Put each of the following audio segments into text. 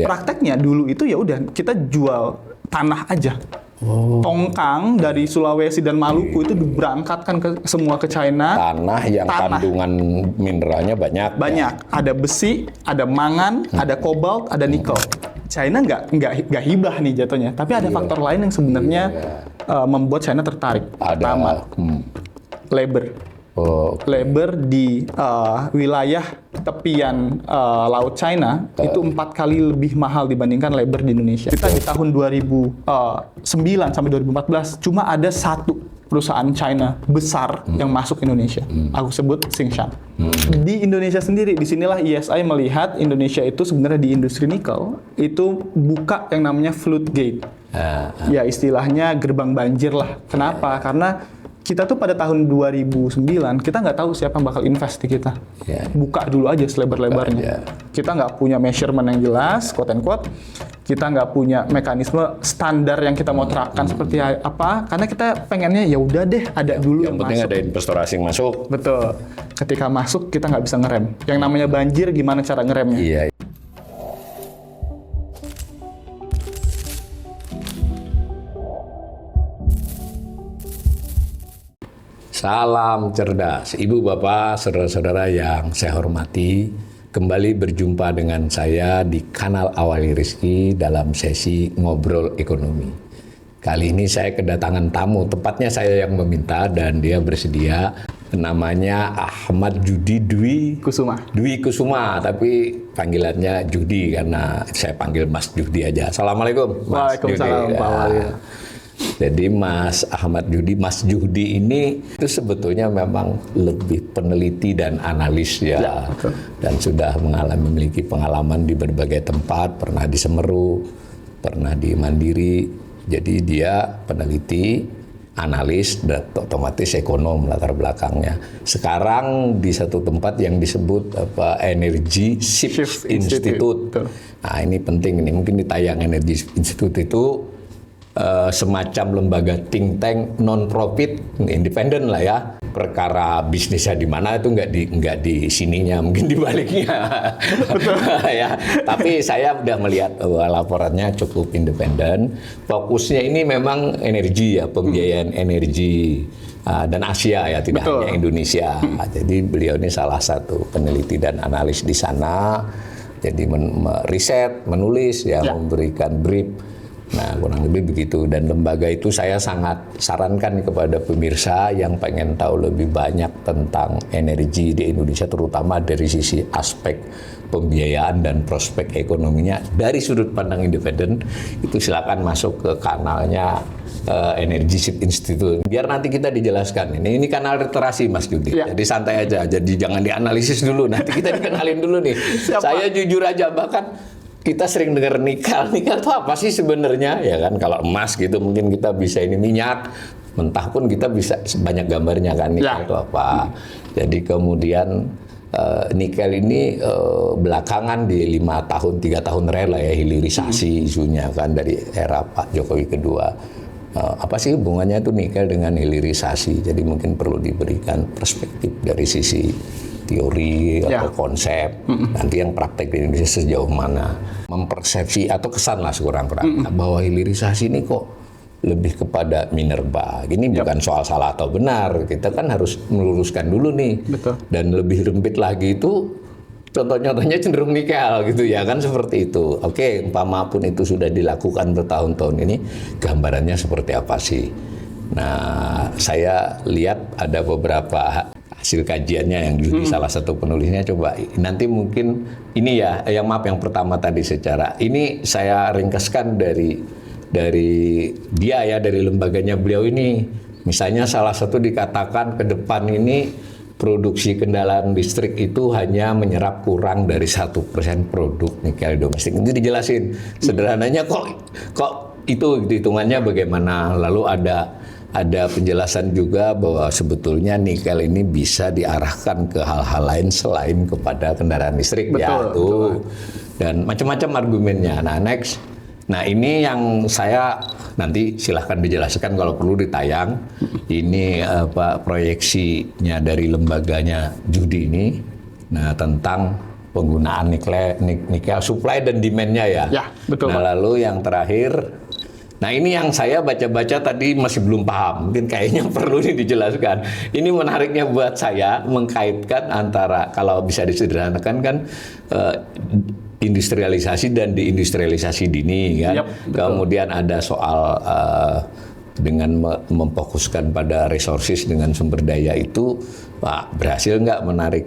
Prakteknya dulu itu ya udah kita jual tanah aja. Tongkang dari Sulawesi dan Maluku itu diberangkatkan ke China. Tanah yang kandungan mineralnya banyak. Ada besi, ada mangan, ada kobalt, ada nikel. China nggak hibah nih jatuhnya, tapi ada faktor lain yang sebenarnya membuat China tertarik. Pertama, labor. Labor di wilayah tepian Laut China itu 4 kali lebih mahal dibandingkan labor di Indonesia. Kita di tahun 2009 sampai 2014 cuma ada satu perusahaan China besar yang masuk Indonesia. Aku sebut Tsingshan. Di Indonesia sendiri, disinilah ESI melihat Indonesia itu sebenarnya di industri nikel itu buka yang namanya floodgate. Ya istilahnya gerbang banjir lah. Kenapa? Karena kita tuh pada tahun 2009, kita nggak tahu siapa yang bakal invest di kita. Buka dulu aja selebar-lebarnya. Kita nggak punya measurement yang jelas, quote and quote. Kita nggak punya mekanisme standar yang kita mau terapkan seperti apa. Karena kita pengennya ya udah deh, ada dulu yang penting masuk. Ada investor asing masuk. Betul. Ketika masuk, kita nggak bisa ngerem. Yang namanya banjir, gimana cara ngeremnya? Iya. Salam cerdas, Ibu Bapak, saudara-saudara yang saya hormati. Kembali berjumpa dengan saya di kanal Awali Rizki dalam sesi Ngobrol Ekonomi. Kali ini saya kedatangan tamu, tepatnya saya yang meminta dan dia bersedia. Namanya Ahmad Judi Dwi Kusuma, tapi panggilannya Judi karena saya panggil Mas Judi aja. Assalamualaikum. Waalaikumsalam Pak Wali. Jadi Mas Ahmad Judi, Mas Judi ini itu sebetulnya memang lebih peneliti dan analis ya dan sudah memiliki pengalaman di berbagai tempat, pernah di Semeru, pernah di Mandiri. Jadi dia peneliti, analis, dan otomatis ekonom latar belakangnya. Sekarang di satu tempat yang disebut Energy Shift Institute. Nah ini penting, ini mungkin ditayang. Energy Institute itu semacam lembaga think tank non-profit, independen lah ya. Perkara bisnisnya di mana itu nggak di sininya, mungkin di baliknya. Ya. Tapi saya udah melihat laporannya cukup independen. Fokusnya ini memang energi ya, pembiayaan energi dan Asia ya, tidak hanya Indonesia. Jadi beliau ini salah satu peneliti dan analis di sana. Jadi riset, menulis ya, memberikan brief. Nah, kurang lebih begitu. Dan lembaga itu saya sangat sarankan kepada pemirsa yang pengen tahu lebih banyak tentang energi di Indonesia, terutama dari sisi aspek pembiayaan dan prospek ekonominya dari sudut pandang independen, itu silakan masuk ke kanalnya Energy Shift Institute. Biar nanti kita dijelaskan. Ini kanal literasi Mas Judi. Jadi santai aja. Jadi jangan dianalisis dulu. Nanti kita dikenalin dulu nih. Saya jujur aja, bahkan kita sering dengar nikel itu apa sih sebenarnya ya kan? Kalau emas gitu mungkin kita bisa ini, minyak mentah pun kita bisa banyak gambarnya kan, nikel itu apa. Jadi kemudian nikel ini belakangan di 3 tahun rela ya, hilirisasi isunya kan dari era Pak Jokowi kedua. Apa sih hubungannya itu nikel dengan hilirisasi? Jadi mungkin perlu diberikan perspektif dari sisi teori atau konsep, nanti yang praktek di Indonesia sejauh mana, mempersepsi atau kesan lah sekurang-kurangnya bahwa hilirisasi ini kok lebih kepada minerba. Ini bukan soal salah atau benar, kita kan harus meluruskan dulu nih. Dan lebih rempit lagi itu contoh-contohnya cenderung nikel gitu ya kan, seperti itu. Oke, umpama pun itu sudah dilakukan bertahun-tahun ini, gambarannya seperti apa sih? Nah, saya lihat ada beberapa hasil kajiannya yang Judi salah satu penulisnya. Coba nanti mungkin ini ya, yang pertama tadi secara ini saya ringkaskan dari dia ya, dari lembaganya beliau ini. Misalnya salah satu dikatakan ke depan ini produksi kendaraan listrik itu hanya menyerap kurang dari 1% produk nikel domestik. Itu dijelasin sederhananya kok itu hitungannya bagaimana. Lalu ada penjelasan juga bahwa sebetulnya nikel ini bisa diarahkan ke hal-hal lain selain kepada kendaraan listrik. Betul. Dan macam-macam argumennya. Nah, next. Nah, ini yang saya nanti silahkan dijelaskan kalau perlu ditayang. Ini proyeksinya dari lembaganya Judi ini. Nah, tentang penggunaan nikel, supply dan demand-nya ya. Ya, betul, Nah, Pak. lalu yang terakhir, nah ini yang saya baca-baca tadi masih belum paham. Mungkin kayaknya perlu dijelaskan. Ini menariknya buat saya mengkaitkan antara, kalau bisa disederhanakan kan, industrialisasi dan deindustrialisasi dini kan. Yap, Kemudian ada soal dengan memfokuskan pada resources dengan sumber daya itu, Pak, berhasil nggak menarik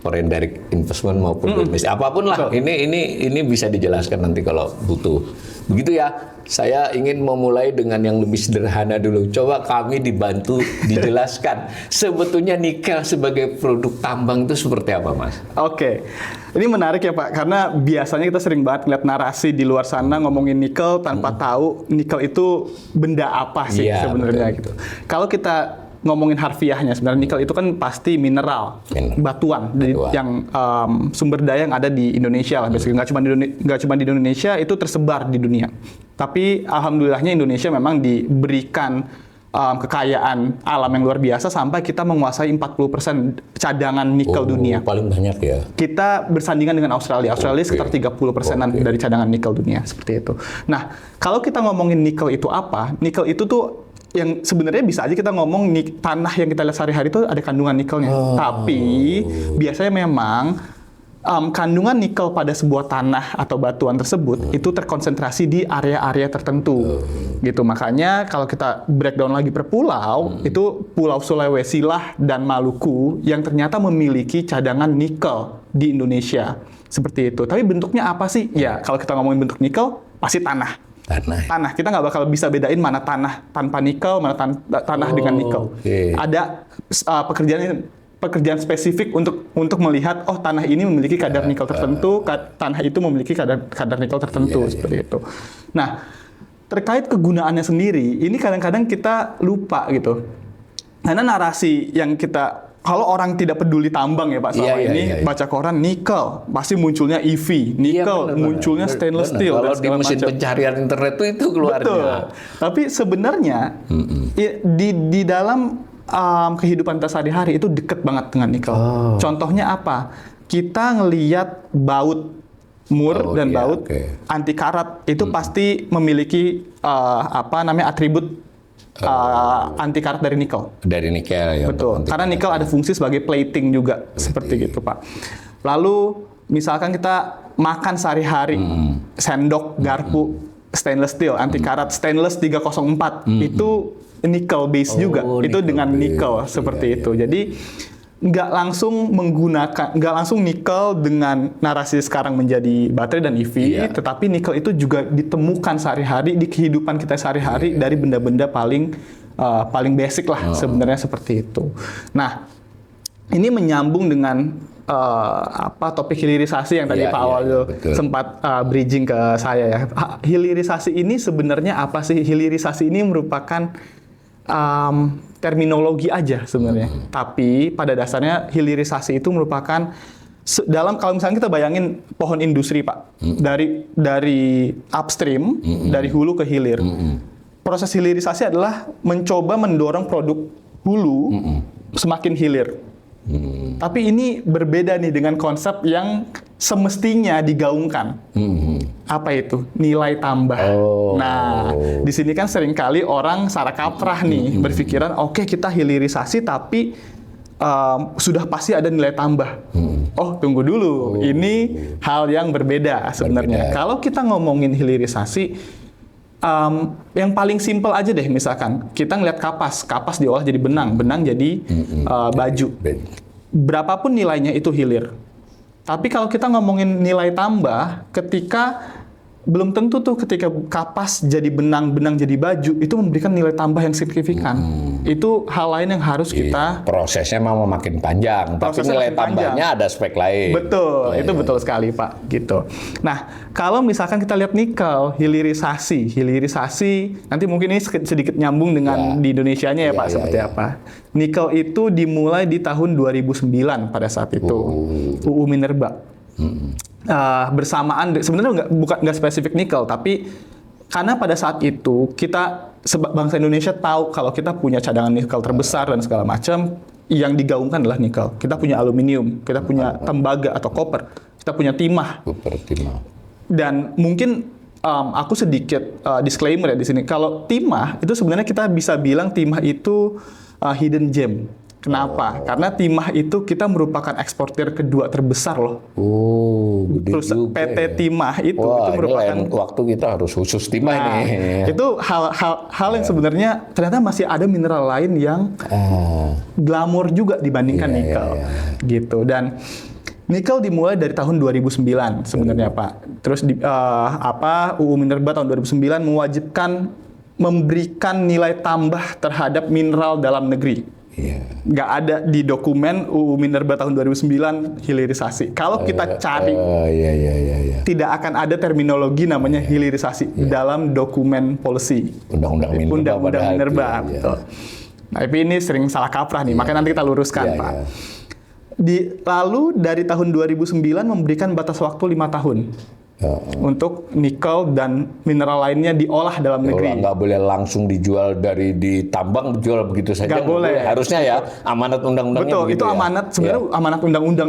foreign direct investment maupun domestik, apapun lah. Ini bisa dijelaskan nanti kalau butuh. Begitu ya. Saya ingin memulai dengan yang lebih sederhana dulu. Coba kami dibantu dijelaskan sebetulnya nikel sebagai produk tambang itu seperti apa, Mas? Oke, ini menarik ya Pak, karena biasanya kita sering banget lihat narasi di luar sana ngomongin nikel tanpa tahu nikel itu benda apa sih sebenarnya gitu. Kalau kita ngomongin harfiahnya, sebenarnya nikel itu kan pasti mineral, batuan. Yang sumber daya yang ada di Indonesia lah, biasanya nggak cuma di Indonesia, itu tersebar di dunia. Tapi alhamdulillahnya Indonesia memang diberikan kekayaan alam yang luar biasa sampai kita menguasai 40% cadangan nikel dunia. Paling banyak ya. Kita bersandingan dengan Australia. Australia sekitar 30%-an dari cadangan nikel dunia, seperti itu. Nah, kalau kita ngomongin nikel itu apa? Nikel itu tuh yang sebenarnya bisa aja kita ngomong tanah yang kita lihat sehari-hari itu ada kandungan nikelnya. Tapi biasanya memang kandungan nikel pada sebuah tanah atau batuan tersebut itu terkonsentrasi di area-area tertentu. Gitu. Makanya kalau kita breakdown lagi per pulau, itu Pulau Sulawesi lah dan Maluku yang ternyata memiliki cadangan nikel di Indonesia. Seperti itu. Tapi bentuknya apa sih? Ya, kalau kita ngomongin bentuk nikel, pasti tanah. Tanah. Kita nggak bakal bisa bedain mana tanah tanpa nikel, mana tanah dengan nikel. Ada pekerjaan spesifik untuk melihat, oh tanah ini memiliki kadar nikel tertentu, tanah itu memiliki kadar nikel tertentu, seperti itu. Nah, terkait kegunaannya sendiri, ini kadang-kadang kita lupa gitu. Karena narasi yang kalau orang tidak peduli tambang ya Pak, selama ini baca koran nikel, pasti munculnya EV, nikel, munculnya stainless steel. Kalau di mesin pencarian internet itu keluarnya. Betul. Tapi sebenarnya di dalam kehidupan kita sehari-hari itu deket banget dengan nikel. Contohnya apa? Kita ngelihat baut dan baut anti karat itu pasti memiliki atribut anti karat dari nikel. Dari nikel ya. Betul. Karena nikel ada fungsi sebagai plating juga, seperti gitu Pak. Lalu misalkan kita makan sehari-hari, sendok, garpu, stainless steel, anti karat, stainless 304, itu nickel base juga. Itu dengan nikel seperti itu. Jadi nggak langsung nikel dengan narasi sekarang menjadi baterai dan EV, tetapi nikel itu juga ditemukan sehari-hari di kehidupan kita sehari-hari dari benda-benda paling basic lah sebenarnya, seperti itu. Nah, ini menyambung dengan topik hilirisasi yang tadi Pak Awal sempat bridging ke saya ya. Hilirisasi ini sebenarnya apa sih? Hilirisasi ini merupakan terminologi aja sebenarnya. Tapi pada dasarnya hilirisasi itu merupakan kalau misalnya kita bayangin pohon industri Pak, dari upstream, dari hulu ke hilir. Proses hilirisasi adalah mencoba mendorong produk hulu semakin hilir. Tapi ini berbeda nih dengan konsep yang semestinya digaungkan. Apa itu? Nilai tambah. Nah, di sini kan seringkali orang salah kaprah nih, berpikiran oke, kita hilirisasi tapi sudah pasti ada nilai tambah. Oh, tunggu dulu. Ini hal yang berbeda sebenarnya. Kalau kita ngomongin hilirisasi, yang paling simpel aja deh, misalkan kita ngeliat kapas diolah jadi benang jadi baju. Berapapun nilainya itu hilir. Tapi kalau kita ngomongin nilai tambah, belum tentu tuh ketika kapas jadi benang jadi baju itu memberikan nilai tambah yang signifikan. Itu hal lain yang harus kita prosesnya memang makin panjang, tapi nilai tambahnya ada aspek lain. Betul, itu betul sekali Pak, gitu. Nah, kalau misalkan kita lihat nikel, hilirisasi nanti mungkin ini sedikit nyambung dengan di Indonesianya ya Pak, seperti apa. Nikel itu dimulai di tahun 2009 pada saat itu. UU Minerba. Bersamaan sebenarnya nggak spesifik nikel, tapi karena pada saat itu kita bangsa Indonesia tahu kalau kita punya cadangan nikel terbesar dan segala macam, yang digaungkan adalah nikel. Kita punya aluminium, kita punya tembaga atau koper. kita punya timah. Super timah. Dan mungkin aku sedikit disclaimer ya di sini. Kalau timah itu sebenarnya kita bisa bilang timah itu hidden gem. Kenapa? Karena timah itu kita merupakan eksportir kedua terbesar loh. Oh, gede Terus juga PT ya. Timah itu Wah, merupakan ini lain waktu kita harus khusus timah nih. itu hal yang sebenarnya ternyata masih ada mineral lain yang glamor juga dibandingkan nikel. Gitu. Dan nikel dimulai dari tahun 2009 sebenarnya Pak. Terus UU Minerba tahun 2009 mewajibkan memberikan nilai tambah terhadap mineral dalam negeri. Nggak ada di dokumen UU Minerba tahun 2009 hilirisasi. Kalau kita cari, tidak akan ada terminologi namanya hilirisasi dalam dokumen policy. Undang-undang Minerba. Betul. Nah, ini sering salah kaprah nih, makanya nanti kita luruskan Pak. Lalu dari tahun 2009 memberikan batas waktu 5 tahun. Untuk nikel dan mineral lainnya diolah dalam negeri. Nggak boleh langsung dijual dari ditambang dijual begitu saja. Nggak boleh. Harusnya ya amanat undang-undangnya. Betul, begitu itu amanat sebenarnya amanat undang-undang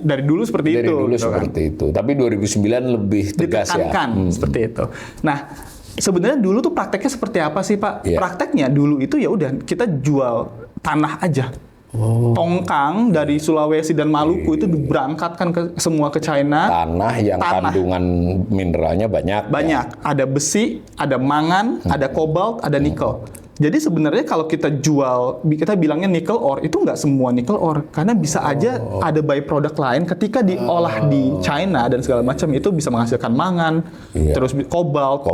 dari dulu seperti dari itu. Dari dulu seperti itu. Tapi 2009 lebih tegas ditekankan seperti itu. Nah, sebenarnya dulu tuh prakteknya seperti apa sih Pak? Prakteknya dulu itu ya udah kita jual tanah aja. Tongkang dari Sulawesi dan Maluku itu diberangkatkan semua ke China. Tanah yang kandungan mineralnya banyak. Ada besi, ada mangan, ada kobalt, ada nikel. Jadi sebenarnya kalau kita jual, kita bilangnya nickel ore, itu nggak semua nickel ore. Karena bisa aja ada byproduct lain ketika diolah di China dan segala macam itu bisa menghasilkan mangan, terus kobalt,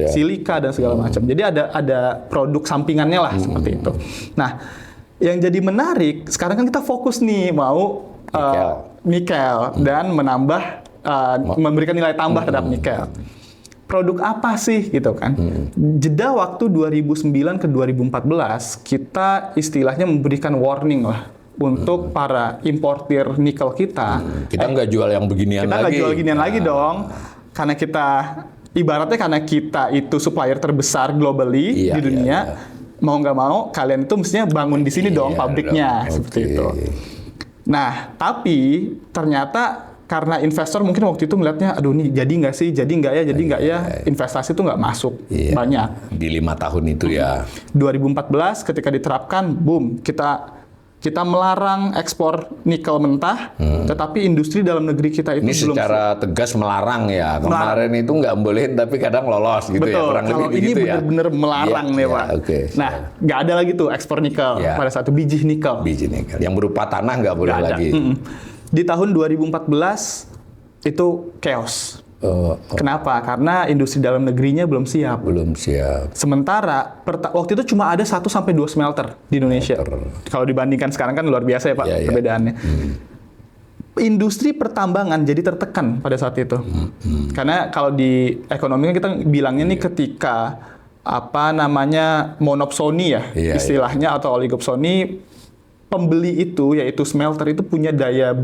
silika dan segala macam. Jadi ada produk sampingannya lah seperti itu. Nah, yang jadi menarik, sekarang kan kita fokus nih mau nikel dan menambah, memberikan nilai tambah terhadap nikel. Produk apa sih gitu kan? Jeda waktu 2009 ke 2014, kita istilahnya memberikan warning lah untuk para importir nikel kita. Kita nggak jual yang beginian lagi. Kita nggak jual beginian lagi dong, karena kita ibaratnya karena kita itu supplier terbesar globally di dunia. Mau nggak mau kalian itu mestinya bangun di sini dong pabriknya seperti itu. Nah, tapi ternyata karena investor mungkin waktu itu melihatnya, aduh nih jadi nggak sih, jadi nggak ya, investasi itu nggak masuk banyak. Di 5 tahun itu ya. 2014 ketika diterapkan, boom, kita melarang ekspor nikel mentah, tetapi industri dalam negeri kita itu ini belum secara tegas melarang ya. Kemarin itu nggak bolehin tapi kadang lolos gitu. Betul. Ya. Kurang Kalau lebih ini begitu benar-benar melarang nih Pak. Nah, nggak ada lagi tuh ekspor nikel pada satu biji nikel. Biji nikel. Yang berupa tanah nggak boleh lagi. Di tahun 2014 itu chaos. Kenapa? Karena industri dalam negerinya belum siap. Sementara waktu itu cuma ada 1-2 smelter di Indonesia. Kalau dibandingkan sekarang kan luar biasa ya Pak perbedaannya. Industri pertambangan jadi tertekan pada saat itu. Karena kalau di ekonomi kan kita bilangnya nih ketika monopsoni ya istilahnya atau oligopsoni, pembeli itu yaitu smelter itu punya daya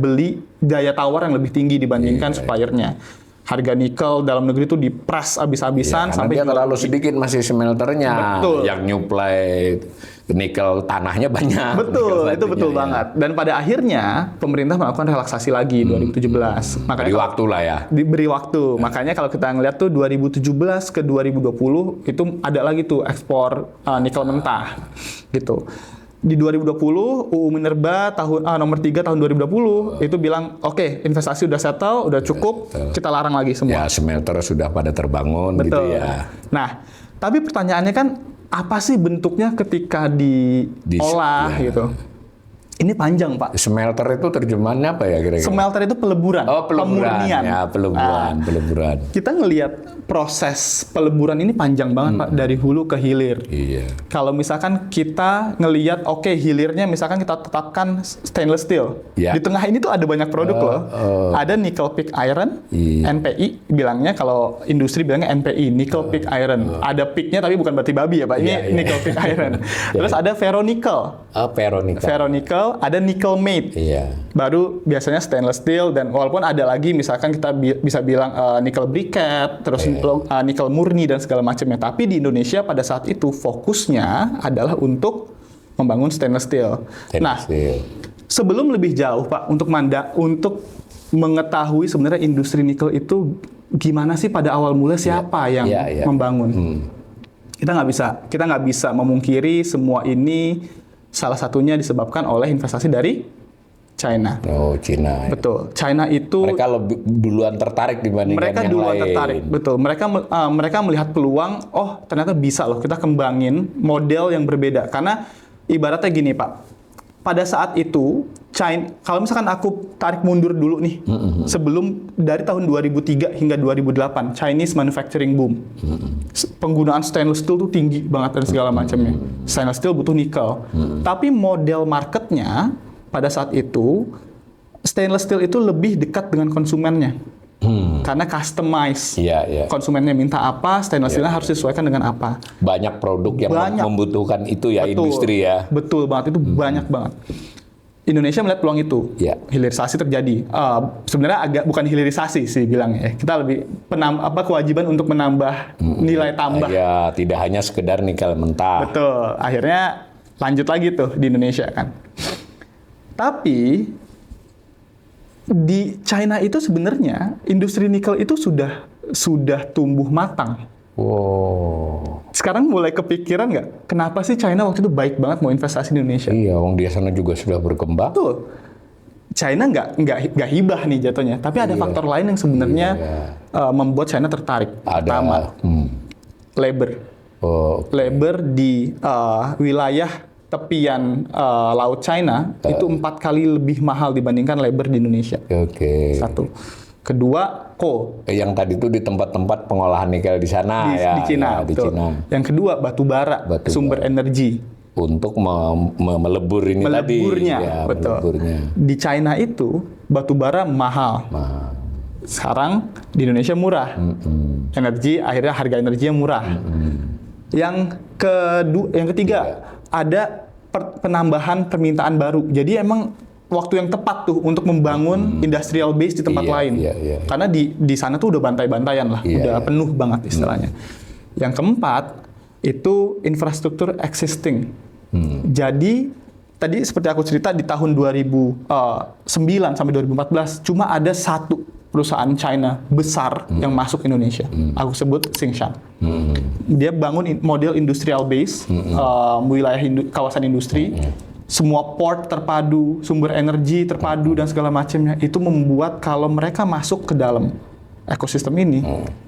tawar yang lebih tinggi dibandingkan suppliernya. Harga nikel dalam negeri itu dipres abis-abisan sampai dia terlalu sedikit masih smelternya. Betul. Yang nyuplai nikel tanahnya banyak. Betul, itu betul banget. Dan pada akhirnya pemerintah melakukan relaksasi lagi 2017. Makanya diberi waktu lah ya. Diberi waktu. Makanya kalau kita ngeliat tuh 2017 ke 2020 itu ada lagi tuh ekspor nikel mentah gitu. Di 2020 UU Minerba nomor 3 tahun 2020 itu bilang oke, investasi udah settle, udah cukup, kita larang lagi semua. Ya, smelter sudah pada terbangun. Betul. Gitu ya. Nah, tapi pertanyaannya kan apa sih bentuknya ketika diolah gitu? Ini panjang Pak. Smelter itu terjemahannya apa ya kira-kira? Smelter itu peleburan, pemurnian. Ya, peleburan. Kita ngelihat proses peleburan ini panjang banget Pak, dari hulu ke hilir. Iya. Kalau misalkan kita ngelihat hilirnya misalkan kita tetapkan stainless steel. Di tengah ini tuh ada banyak produk loh. Ada nickel pig iron, NPI bilangnya, kalau industri bilangnya NPI, nickel pig iron. Ada pignya tapi bukan berarti babi ya Pak. Ini nickel pig iron. Terus ada ferronickel. Ferronickel, ada nickel mate. Baru biasanya stainless steel, dan walaupun ada lagi misalkan kita bisa bilang nickel briquette, terus nickel murni dan segala macamnya. Tapi di Indonesia pada saat itu fokusnya adalah untuk membangun stainless steel. Sebelum lebih jauh Pak, untuk mengetahui sebenarnya industri nikel itu gimana sih pada awal mula, siapa yang membangun. Kita nggak bisa memungkiri semua ini salah satunya disebabkan oleh investasi dari China. Oh, China. Betul. China itu mereka lebih duluan tertarik dibandingkan mereka yang duluan lain. tertarik. Betul. Mereka melihat peluang, oh ternyata bisa loh kita kembangin model yang berbeda. Karena ibaratnya gini, Pak. Pada saat itu China, kalau misalkan aku tarik mundur dulu nih, sebelum dari tahun 2003 hingga 2008, Chinese manufacturing boom. Penggunaan stainless steel tuh tinggi banget dan segala macamnya. Stainless steel butuh nikel. Tapi model marketnya pada saat itu, stainless steel itu lebih dekat dengan konsumennya. Karena customize. Konsumennya minta apa, stainless steel harus disesuaikan dengan apa. Banyak produk yang membutuhkan itu ya, industri ya. Betul banget, itu banyak banget. Indonesia melihat peluang itu. Hilirisasi terjadi. Sebenarnya bukan hilirisasi sih bilangnya. Kita lebih kewajiban untuk menambah nilai tambah. Ya, tidak hanya sekedar nikel mentah. Betul. Akhirnya lanjut lagi tuh di Indonesia kan. Tapi di China itu sebenarnya industri nikel itu sudah tumbuh matang. Wow. Sekarang mulai kepikiran nggak? Kenapa sih China waktu itu baik banget mau investasi di Indonesia? Iya, wong di sana juga sudah berkembang. Betul. China nggak hibah nih jatuhnya. Tapi ada faktor lain yang sebenarnya membuat China tertarik. Pertama, labor. Labor di wilayah tepian laut China itu 4 kali lebih mahal dibandingkan labor di Indonesia. Satu. Kedua, coal. Yang tadi itu di tempat-tempat pengolahan nikel di sana di Cina. Di Cina. Yang kedua, batu bara. Sumber energi. Untuk melebur ini meleburnya, tadi. Betul. Meleburnya. Di China itu batu bara mahal. Sekarang di Indonesia murah. Energi, akhirnya harga energinya murah. Yang ketiga, ada penambahan permintaan baru. Jadi emang waktu yang tepat tuh untuk membangun industrial base di tempat lain. Karena di sana tuh udah bantai-bantaian lah, udah penuh banget istilahnya. Yang keempat, itu infrastruktur existing. Jadi tadi seperti aku cerita di tahun 2009 sampai 2014 cuma ada satu perusahaan China besar yang masuk Indonesia. Aku sebut Tsingshan. Dia bangun model industrial base, wilayah kawasan industri, semua port terpadu, sumber energi terpadu dan segala macamnya. Itu membuat kalau mereka masuk ke dalam ekosistem ini,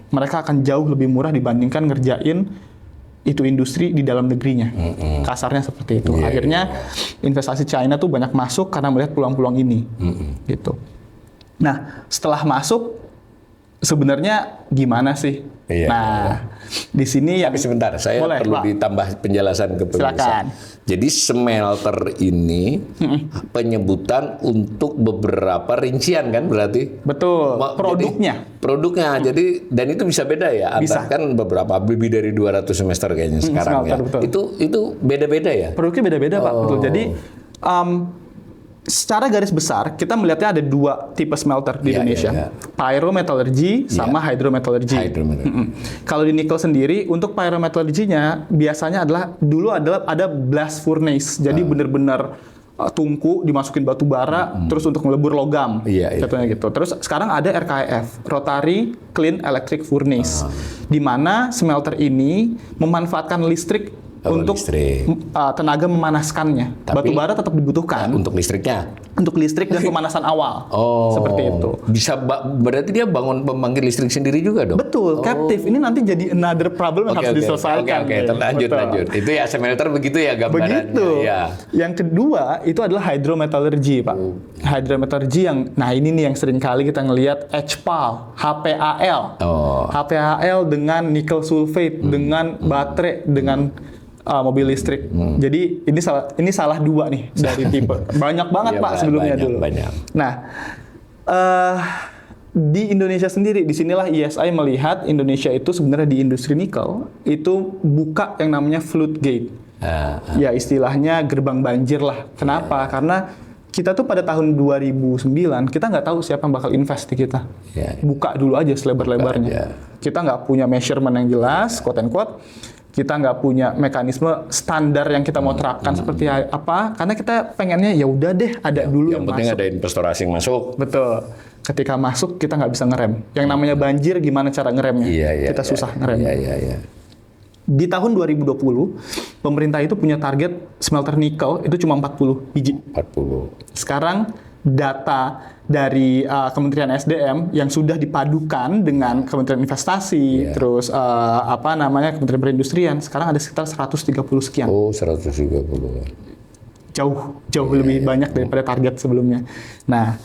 mereka akan jauh lebih murah dibandingkan ngerjain itu industri di dalam negerinya. Kasarnya seperti itu. Akhirnya investasi China tuh banyak masuk karena melihat peluang-peluang ini. Gitu. Nah, setelah masuk sebenarnya gimana sih? Di sini tapi sebentar, saya perlu ditambah penjelasan ke pemirsa. Jadi smelter ini penyebutan untuk beberapa rincian kan berarti? Betul. Produknya. Jadi dan itu bisa beda ya. Bisa. Kan beberapa lebih dari 200 semester kayaknya sekarang ya. Betul. Itu beda-beda ya. Produknya beda-beda Pak. Betul. Jadi secara garis besar, kita melihatnya ada 2 tipe smelter di Indonesia. Pyrometallurgy sama hydrometallurgy. Kalau di nikel sendiri, untuk pyrometallurgy-nya biasanya dulu ada blast furnace. Jadi benar-benar tungku, dimasukin batu bara, terus untuk melebur logam. Contohnya gitu. Terus sekarang ada RKEF, Rotary Clean Electric Furnace. Di mana smelter ini memanfaatkan listrik untuk tenaga memanaskannya. Batu bara tetap dibutuhkan. Untuk listriknya? Untuk listrik dan pemanasan awal. Seperti itu. Bisa berarti dia bangun pembangkit listrik sendiri juga dong? Betul, captive. Ini nanti jadi another problem yang harus diselesaikan. Lanjut. Itu ya smelter begitu ya gambarannya. Begitu. Yang kedua itu adalah hydrometallurgy, Pak. Hydrometallurgy ini nih yang sering kali kita ngelihat HPAL, HPAL. HPAL dengan nickel sulfate, dengan baterai, dengan mobil listrik. Jadi ini salah 2 nih dari tipe. Banyak banget Pak sebelumnya dulu. Nah, di Indonesia sendiri, disinilah ESI melihat Indonesia itu sebenarnya di industri nikel itu buka yang namanya floodgate. Ya istilahnya gerbang banjir lah. Kenapa? Karena kita tuh pada tahun 2009 kita nggak tahu siapa yang bakal invest di kita. Buka dulu aja selebar-lebarnya. Kita nggak punya measurement yang jelas, quote and quote. Kita nggak punya mekanisme standar yang kita mau terapkan seperti apa, karena kita pengennya ya udah deh ada dulu yang penting masuk. Ada investor asing masuk. Betul. Ketika masuk kita nggak bisa ngerem. Yang namanya banjir gimana cara ngeremnya? Kita susah ngeremnya. Di tahun 2020, pemerintah itu punya target smelter nikel itu cuma 40 biji. 40. Sekarang data dari Kementerian SDM yang sudah dipadukan dengan Kementerian Investasi, terus Kementerian Perindustrian, sekarang ada sekitar 130 sekian. Oh, 130. Jauh lebih banyak daripada target sebelumnya. Nah,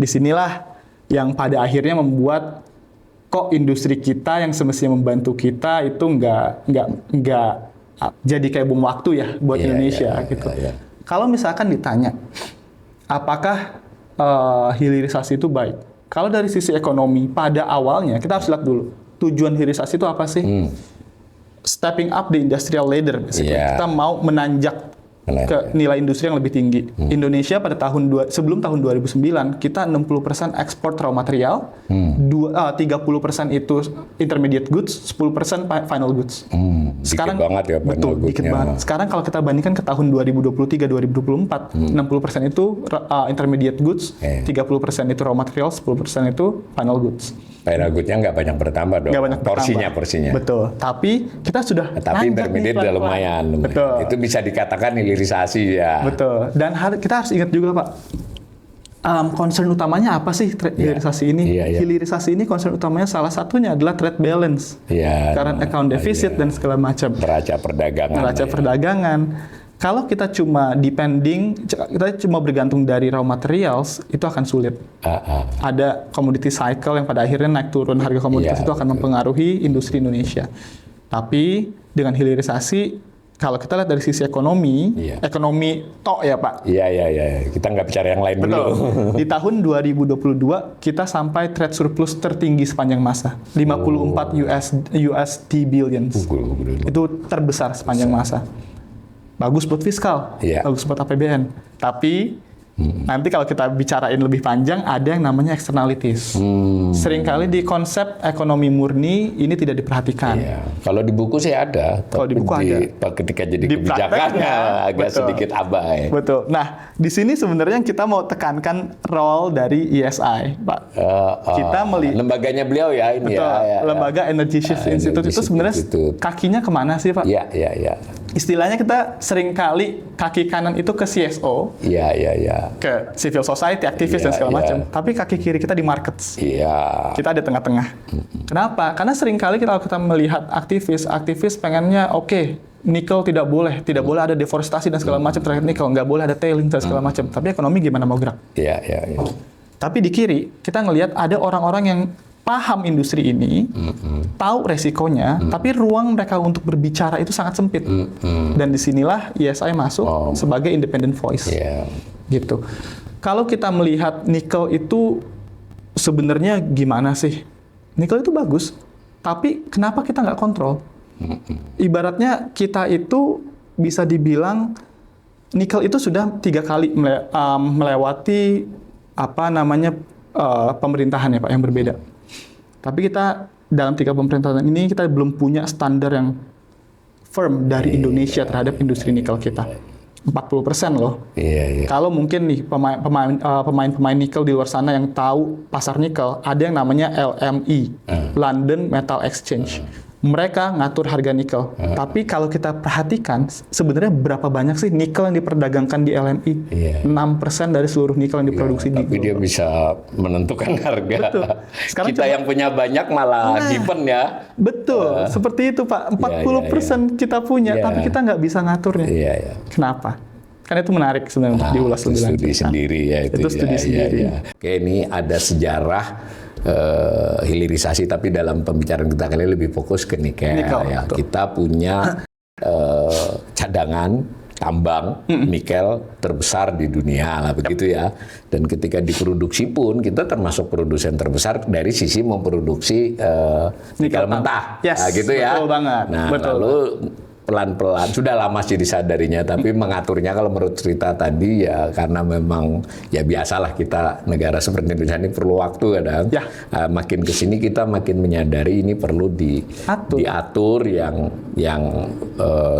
disinilah yang pada akhirnya membuat kok industri kita yang semestinya membantu kita itu nggak jadi kayak bom waktu ya buat Indonesia gitu. Kalau misalkan ditanya, apakah hilirisasi itu baik? Kalau dari sisi ekonomi, pada awalnya kita harus lihat dulu tujuan hilirisasi itu apa sih? Stepping up the industrial ladder, kita mau menanjak ke nilai industri yang lebih tinggi. Indonesia pada sebelum tahun 2009 kita 60% ekspor raw material, 30% itu intermediate goods, 10% final goods. Sekarang dikit banget ya final goods. Dikit banget. Sekarang kalau kita bandingkan ke tahun 2023-2024, 60% itu intermediate goods, 30% itu raw material, 10% itu final goods. Final goods-nya nggak banyak bertambah dong. Nggak banyak porsinya. Betul. Tapi kita sudah tapi intermediate udah lumayan. Betul. Itu bisa dikatakan hilirisasi ya. Betul. Dan kita harus ingat juga Pak, concern utamanya apa sih hilirisasi ini? Hilirisasi ini concern utamanya salah satunya adalah trade balance, current account deficit dan segala macam. Neraca perdagangan. Kalau kita cuma kita cuma bergantung dari raw materials, itu akan sulit. Ada commodity cycle yang pada akhirnya naik turun harga komoditas itu akan mempengaruhi industri Indonesia. Tapi dengan hilirisasi, kalau kita lihat dari sisi ekonomi tok ya Pak. Iya. Kita nggak bicara yang lain dulu. Di tahun 2022 kita sampai trade surplus tertinggi sepanjang masa, 54 USD billions. Itu terbesar sepanjang masa. Bagus buat fiskal, bagus buat APBN. Tapi nanti kalau kita bicarain lebih panjang, ada yang namanya externalities. Seringkali di konsep ekonomi murni ini tidak diperhatikan. Kalau di buku sih ada. Kalau di buku ada. Ketika jadi kebijakannya agak sedikit abai. Betul. Nah, di sini sebenarnya kita mau tekankan role dari ESI, Pak. Kita lembaganya beliau ya ini. Betul. Lembaga Energy Shift Institute itu sebenarnya kakinya kemana sih, Pak? Iya. Istilahnya kita seringkali kaki kanan itu ke CSO. Iya. Ke civil society, aktivis dan segala macam. Tapi kaki kiri kita di markets. Kita ada tengah-tengah. Kenapa? Karena seringkali kalau kita melihat aktivis pengennya nikel tidak boleh ada deforestasi dan segala macam terhadap nikel, nggak boleh ada tailing dan segala macam. Tapi ekonomi gimana mau gerak? Iya. Tapi di kiri kita ngelihat ada orang-orang yang paham industri ini, tahu resikonya, tapi ruang mereka untuk berbicara itu sangat sempit. Dan disinilah ESI masuk sebagai independent voice. Gitu. Kalau kita melihat nikel itu sebenarnya gimana sih? Nikel itu bagus, tapi kenapa kita nggak kontrol? Ibaratnya kita itu bisa dibilang nikel itu sudah 3 kali melewati pemerintahan ya Pak yang berbeda. Tapi kita dalam 3 pemerintahan ini kita belum punya standar yang firm dari Indonesia terhadap industri nikel kita. 40% loh. Kalau mungkin nih pemain nikel di luar sana yang tahu pasar nikel, ada yang namanya LME, London Metal Exchange. Mereka ngatur harga nikel. Tapi kalau kita perhatikan, sebenarnya berapa banyak sih nikel yang diperdagangkan di LME? 6% dari seluruh nikel yang diproduksi di Tapi dia bisa menentukan harga. Betul. Sekarang kita yang punya banyak malah given ya. Betul, seperti itu Pak. 40% kita punya, tapi kita nggak bisa ngaturnya. Kenapa? Kan itu menarik sebenarnya untuk diulas lebih lanjut. Studi sendiri ya itu. Studi sendiri. Oke, ini ada sejarah hilirisasi, tapi dalam pembicaraan kita kali ini lebih fokus ke nikel ya. Kita punya cadangan tambang nikel terbesar di dunia lah begitu ya. Dan ketika diproduksi pun kita termasuk produsen terbesar dari sisi memproduksi nikel mentah. Yes, gitu ya. Betul banget. Nah, betul. lalu pelan-pelan, sudah lama sih disadarinya, tapi mengaturnya kalau menurut cerita tadi ya karena memang ya biasalah kita negara seperti Indonesia ini perlu waktu kadang. Ya. Makin kesini kita makin menyadari ini perlu diatur yang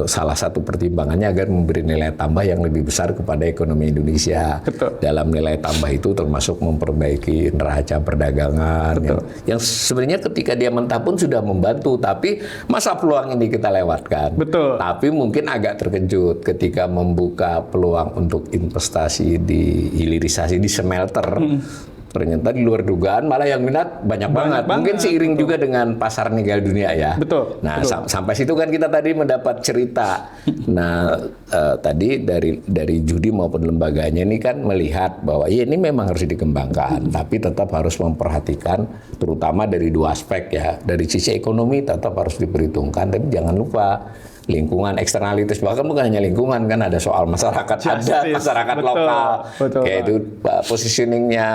salah satu pertimbangannya agar memberi nilai tambah yang lebih besar kepada ekonomi Indonesia. Betul. Dalam nilai tambah itu termasuk memperbaiki neraca perdagangan yang sebenarnya ketika dia mentah pun sudah membantu, tapi masa peluang ini kita lewatkan. Betul. Tapi mungkin agak terkejut ketika membuka peluang untuk investasi di hilirisasi di smelter. Ternyata di luar dugaan malah yang minat banyak banget. Mungkin seiring juga dengan pasar nikel dunia ya. Betul. Nah, sampai situ kan kita tadi mendapat cerita. Nah, tadi dari Judi maupun lembaganya ini kan melihat bahwa ya ini memang harus dikembangkan, tapi tetap harus memperhatikan terutama dari dua aspek ya. Dari sisi ekonomi tetap harus diperhitungkan, tapi jangan lupa lingkungan, eksternalitas, bahkan bukan hanya lingkungan, kan ada soal masyarakat adat, masyarakat lokal, kayak itu positioningnya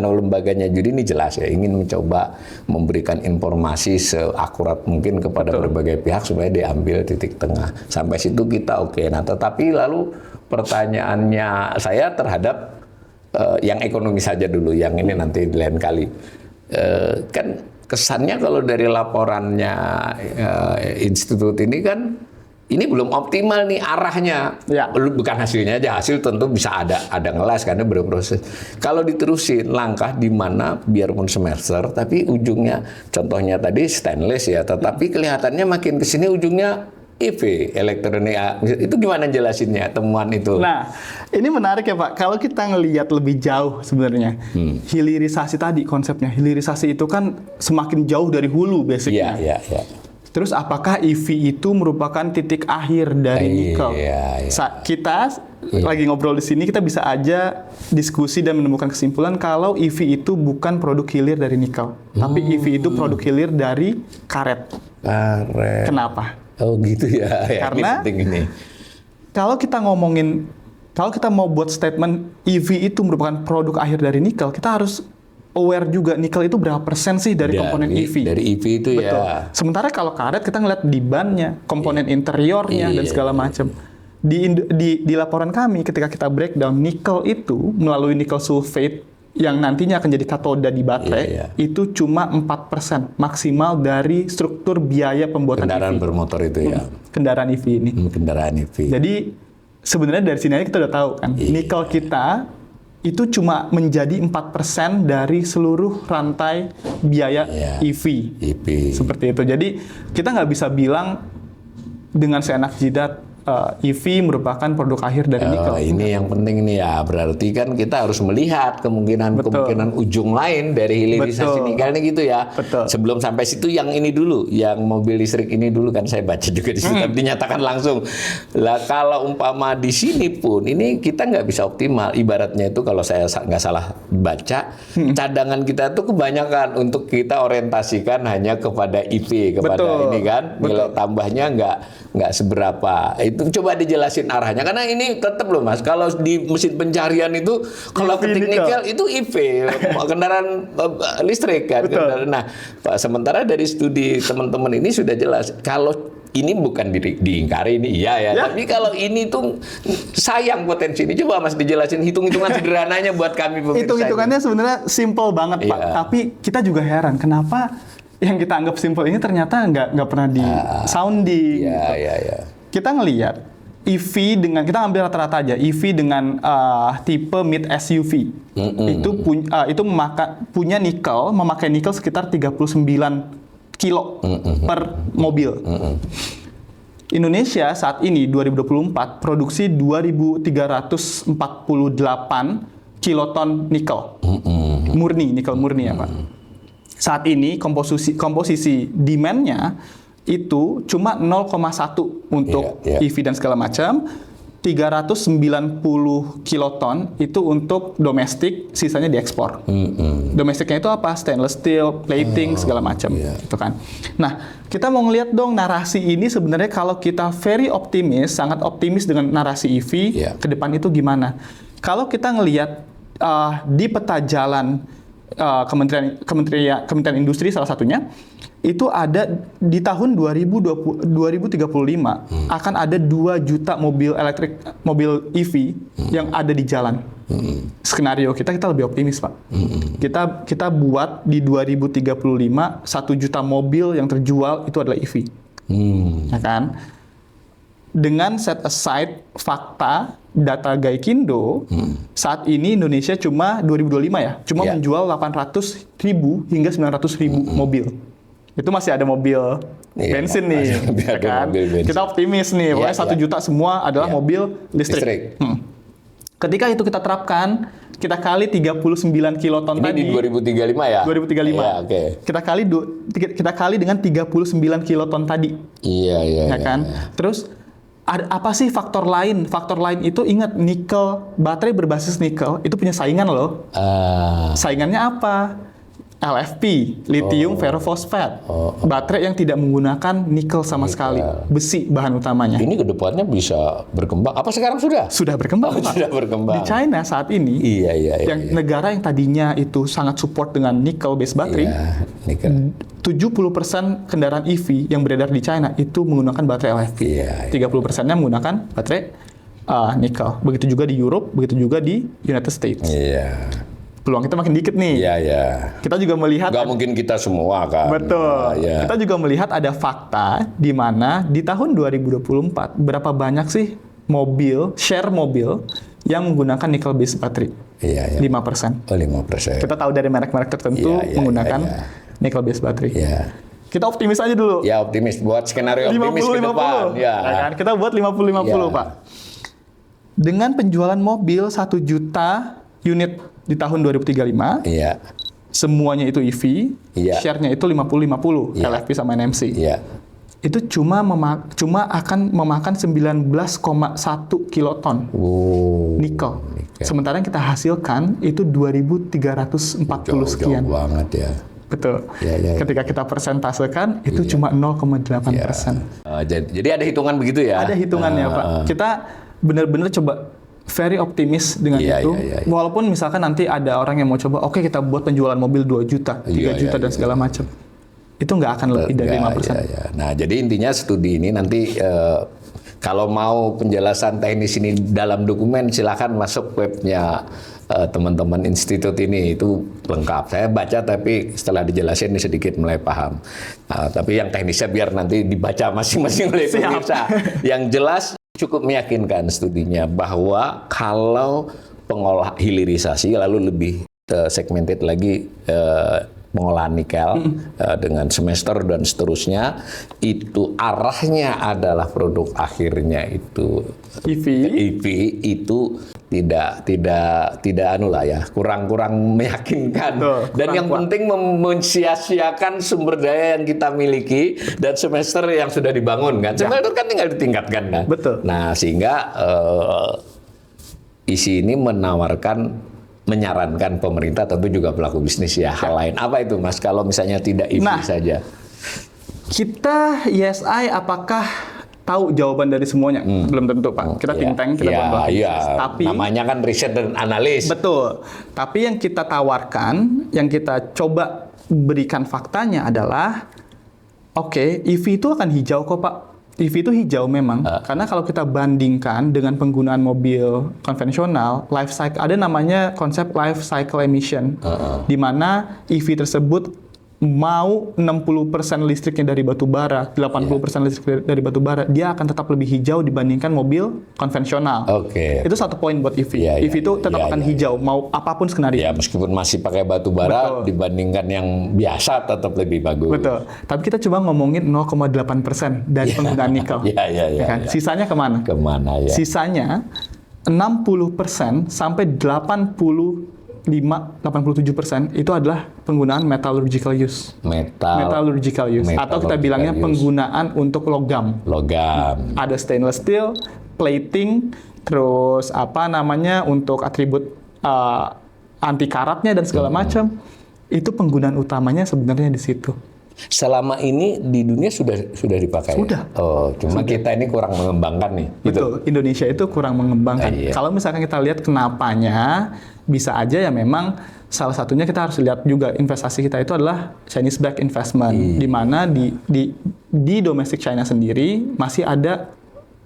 lembaganya Judi ini jelas ya, ingin mencoba memberikan informasi seakurat mungkin kepada berbagai pihak supaya diambil titik tengah. Sampai situ kita oke. Nah, tetapi lalu pertanyaannya saya terhadap yang ekonomi saja dulu, yang ini nanti di lain kali. Kan kesannya kalau dari laporannya institut ini kan ini belum optimal nih arahnya. Ya. Bukan hasilnya aja, hasil tentu bisa ada ngelas karena berproses. Kalau diterusin langkah di mana biarpun semester tapi ujungnya contohnya tadi stainless ya, tetapi kelihatannya makin ke sini ujungnya EV, elektronik. Itu gimana jelasinnya temuan itu? Nah, ini menarik ya Pak. Kalau kita ngelihat lebih jauh sebenarnya, hilirisasi tadi konsepnya. Hilirisasi itu kan semakin jauh dari hulu basicnya. Iya. Terus apakah EV itu merupakan titik akhir dari nikel? Kita lagi ngobrol di sini, kita bisa aja diskusi dan menemukan kesimpulan kalau EV itu bukan produk hilir dari nikel, tapi EV itu produk hilir dari karet. Kenapa? Oh gitu ya. Karena ini. Kalau kita mau buat statement EV itu merupakan produk akhir dari nikel, kita harus aware juga nikel itu berapa persen sih dari komponen EV. Dari EV itu. Betul. Ya. Sementara kalau karet kita ngeliat di bannya, komponen interiornya dan segala macam. Di laporan kami ketika kita breakdown nikel itu melalui nikel sulfate yang nantinya akan jadi katoda di baterai, itu cuma 4% maksimal dari struktur biaya pembuatan kendaraan EV. Bermotor itu ya. Kendaraan EV ini. Kendaraan EV. Jadi sebenarnya dari sini aja kita udah tahu kan, nikel kita itu cuma menjadi 4% dari seluruh rantai biaya EV. Seperti itu. Jadi kita nggak bisa bilang dengan seenak jidat EV merupakan produk akhir dari nikel. Ini yang penting nih ya, berarti kan kita harus melihat kemungkinan ujung lain dari hilirisasi nikel ini gitu ya. Betul. Sebelum sampai situ yang ini dulu, yang mobil listrik ini dulu kan saya baca juga di situ, tapi dinyatakan langsung. Lah kalau umpama di sini pun ini kita nggak bisa optimal. Ibaratnya itu kalau saya nggak salah baca, cadangan kita tuh kebanyakan untuk kita orientasikan hanya kepada EV, kepada ini kan, nilai tambahnya nggak seberapa. Itu coba dijelasin arahnya, karena ini tetap loh Mas, kalau di mesin pencarian itu kalau ketik nikel itu EV, kendaraan listrik kan. Nah, sementara dari studi teman-teman ini sudah jelas kalau ini bukan diingkari ini ya. Tapi kalau ini tuh sayang potensi ini, coba Mas dijelasin hitung-hitungan sederhananya buat kami pemirsa. Hitung-hitungannya sebenarnya simple banget Pak, tapi kita juga heran kenapa yang kita anggap simple ini ternyata nggak pernah di sounding. Kita ngelihat EV dengan, kita ambil rata-rata aja, EV dengan tipe mid SUV itu punya nikel, memakai nikel sekitar 39 kilo per mobil. Indonesia saat ini 2024 produksi 2.348 kiloton nikel murni, nikel murni ya Pak. Saat ini komposisi demand-nya itu cuma 0,1 untuk EV dan segala macam, 390 kiloton itu untuk domestik, sisanya diekspor. Domestiknya itu apa? Stainless steel, plating, segala macam, gitu kan. Nah, kita mau ngeliat dong narasi ini sebenarnya kalau kita very optimis, sangat optimis dengan narasi EV, ke depan itu gimana? Kalau kita ngelihat di peta jalan Kementerian Industri salah satunya, itu ada di tahun 2035 akan ada 2 juta mobil EV yang ada di jalan. Skenario kita lebih optimis, Pak. Kita buat di 2035 1 juta mobil yang terjual itu adalah EV. Ya kan? Dengan set aside fakta data Gaikindo, saat ini Indonesia cuma 2025 ya, cuma menjual 800.000 hingga 900.000 mobil. Itu masih ada mobil bensin nih, ya kan? Kita optimis nih, pokoknya 1 juta semua adalah mobil listrik. Ketika itu kita terapkan, kita kali 39 kiloton tadi. Ini di 2035 ya? 2035. Ya, okay. Kita kali dengan 39 kiloton tadi. Iya. Ya kan? Terus apa sih faktor lain? Faktor lain itu ingat nikel, baterai berbasis nikel itu punya saingan loh. Saingannya apa? LFP, lithium ferrofosfat. Baterai yang tidak menggunakan nikel sama sekali. Besi bahan utamanya. Ini kedepannya bisa berkembang. Apa sekarang sudah? Sudah berkembang, Pak. Sudah berkembang. Di China saat ini, yang negara yang tadinya itu sangat support dengan nikel base baterai, 70% kendaraan EV yang beredar di China itu menggunakan baterai LFP. 30%-nya menggunakan baterai nikel. Begitu juga di Europe, begitu juga di United States. Peluang kita makin dikit nih. Kita juga melihat... Nggak mungkin kita semua kan. Betul. Kita juga melihat ada fakta di mana di tahun 2024, berapa banyak sih share mobil yang menggunakan nickel base battery? 5%. 5%. Kita tahu dari merek-merek tertentu menggunakan nickel base battery. Kita optimis aja dulu. Ya, optimis. Buat skenario optimis ke depan. Kan? Kita buat 50-50, Pak. Dengan penjualan mobil 1 juta unit di tahun 2035, semuanya itu EV, share-nya itu 50-50, LFP sama NMC. Itu cuma akan memakan 19,1 kiloton nikel. Sementara yang kita hasilkan itu 2.340 sekian. Jauh banget ya. Betul. Ketika kita persentasekan itu cuma 0,8%. Jadi ada hitungan begitu ya? Ada hitungannya, Pak. Kita benar-benar coba very optimis dengan itu. Walaupun misalkan nanti ada orang yang mau coba, oke kita buat penjualan mobil 2 juta, 3 juta dan segala macam. Itu nggak akan lebih dari 5%. Nah, jadi intinya studi ini nanti kalau mau penjelasan teknis ini dalam dokumen, silakan masuk webnya teman-teman institut ini, itu lengkap. Saya baca tapi setelah dijelasin ini sedikit mulai paham. Tapi yang teknisnya biar nanti dibaca masing-masing oleh pemirsa. Yang jelas cukup meyakinkan studinya bahwa kalau pengolah hilirisasi lalu lebih segmented lagi pengolahan nikel dengan semester dan seterusnya, itu arahnya adalah produk akhirnya itu EV itu tidak kurang meyakinkan. Dan yang penting mensia-siakan sumber daya yang kita miliki dan semester yang sudah dibangun kan. Semester kan tinggal ditingkatkan kan. Betul. Nah, sehingga isi ini menyarankan pemerintah, tentu juga pelaku bisnis hal lain. Apa itu, Mas, kalau misalnya tidak EV saja? Kita ESI apakah tahu jawaban dari semuanya? Belum tentu, Pak. Kita think tank, kita buat tapi namanya kan riset dan analis. Betul. Tapi yang kita tawarkan, yang kita coba berikan faktanya adalah EV itu akan hijau kok, Pak. EV itu hijau memang, karena kalau kita bandingkan dengan penggunaan mobil konvensional, life cycle, ada namanya konsep life cycle emission, di mana EV tersebut mau 60% listriknya dari batu bara, 80% listrik dari batu bara, dia akan tetap lebih hijau dibandingkan mobil konvensional. Itu satu poin buat EV. EV itu tetap akan hijau, mau apapun skenario. Meskipun masih pakai batu bara, dibandingkan yang biasa tetap lebih bagus. Betul. Tapi kita coba ngomongin 0,8% dari penggunaan nikel. Kan? Sisanya kemana? Sisanya 60% sampai 87% itu adalah penggunaan metallurgical use. Metallurgical use. Atau kita bilangnya penggunaan untuk logam. Ada stainless steel, plating, terus untuk atribut anti karatnya dan segala macam. Itu penggunaan utamanya sebenarnya di situ. Selama ini di dunia sudah dipakai. Sudah. Cuma kita ini kurang mengembangkan nih. Betul. Indonesia itu kurang mengembangkan. Kalau misalkan kita lihat kenapanya, bisa aja ya memang salah satunya kita harus lihat juga investasi kita itu adalah Chinese back investment, di mana di domestic China sendiri masih ada